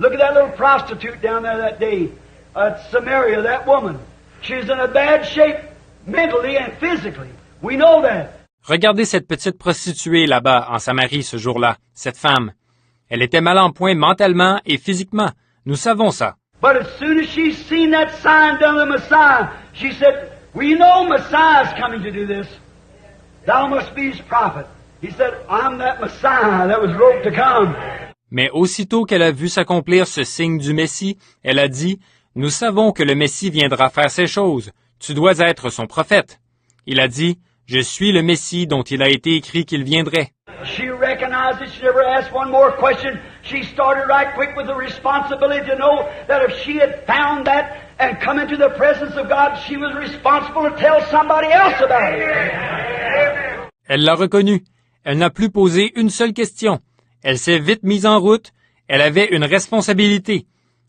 Look at that little prostitute down there that day at Samaria, that woman. She's in a bad shape mentally and physically. We know that. Regardez cette petite prostituée là-bas en Samarie ce jour-là, cette femme. Elle était mal en point mentalement et physiquement. Nous savons ça. But as soon as she seen that sign done of the Messiah, she said, "We know Messiah's coming to do this. Thou must be his prophet." He said, "I'm that Messiah that was wrote to come." Mais aussitôt qu'elle a vu s'accomplir ce signe du Messie, elle a dit, « Nous savons que le Messie viendra faire ces choses. Tu dois être son prophète. » Il a dit, « Je suis le Messie dont il a été écrit qu'il viendrait. » She recognized it. She never asked one more question. She started right quick with the responsibility to know that if she had found that and come into the presence of God, she was responsible to tell somebody else about it. Elle l'a reconnu. Elle n'a plus posé une seule question. Elle s'est vite mise en route. Elle avait une responsabilité.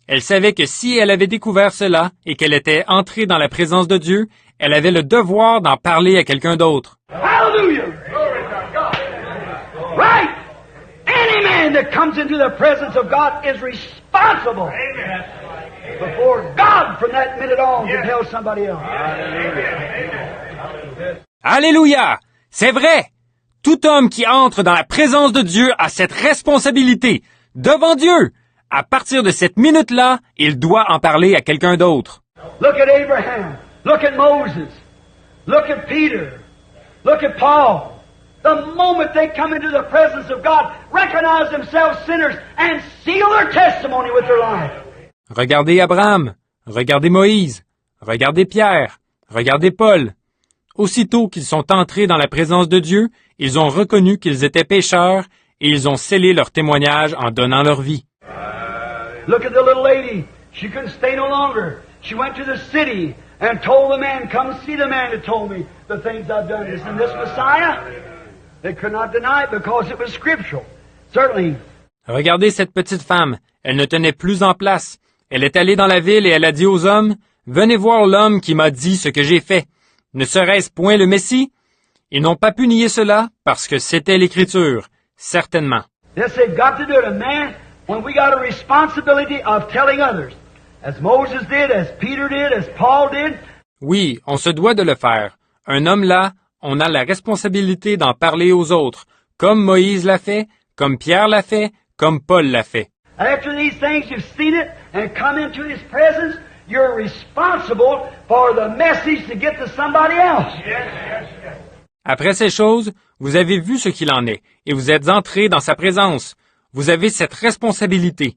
Elle savait que si elle avait découvert cela et qu'elle était entrée dans la présence de Dieu, elle avait le devoir d'en parler à quelqu'un d'autre. Hallelujah! Right! Any man that comes into the presence of God is responsible before God from that minute on to tell somebody else. Alléluia! C'est vrai! Tout homme qui entre dans la présence de Dieu a cette responsabilité devant Dieu. À partir de cette minute-là, il doit en parler à quelqu'un d'autre. Look at Abraham. Look at Moses. Look at Peter. Look at Paul. The moment they come into the presence of God, recognize themselves sinners and seal their testimony with their life. Regardez Abraham. Regardez Moïse. Regardez Pierre. Regardez Paul. Aussitôt qu'ils sont entrés dans la présence de Dieu, ils ont reconnu qu'ils étaient pécheurs et ils ont scellé leur témoignage en donnant leur vie. Look at the little lady. She couldn't stay no longer. She went to the city and told the man, "Come see the man that told me the things I've done. Isn't this Messiah?" They could not deny it because it was scriptural. Certainly. Regardez cette petite femme. Elle ne tenait plus en place. Elle est allée dans la ville et elle a dit aux hommes, « Venez voir l'homme qui m'a dit ce que j'ai fait. Ne serait-ce point le Messie? » Ils n'ont pas pu nier cela parce que c'était l'Écriture, certainement. Yes, they've got to do it. And man, when we got a responsibility of telling others, as Moses did, as Peter did, as Paul did. Oui, on se doit de le faire. Un homme là, on a la responsabilité d'en parler aux autres, comme Moïse l'a fait, comme Pierre l'a fait, comme Paul l'a fait. After these things, you've seen it and come into His presence, you're responsible for the message to get to somebody else. Après ces choses, vous avez vu ce qu'il en est, et vous êtes entrés dans sa présence. Vous avez cette responsabilité.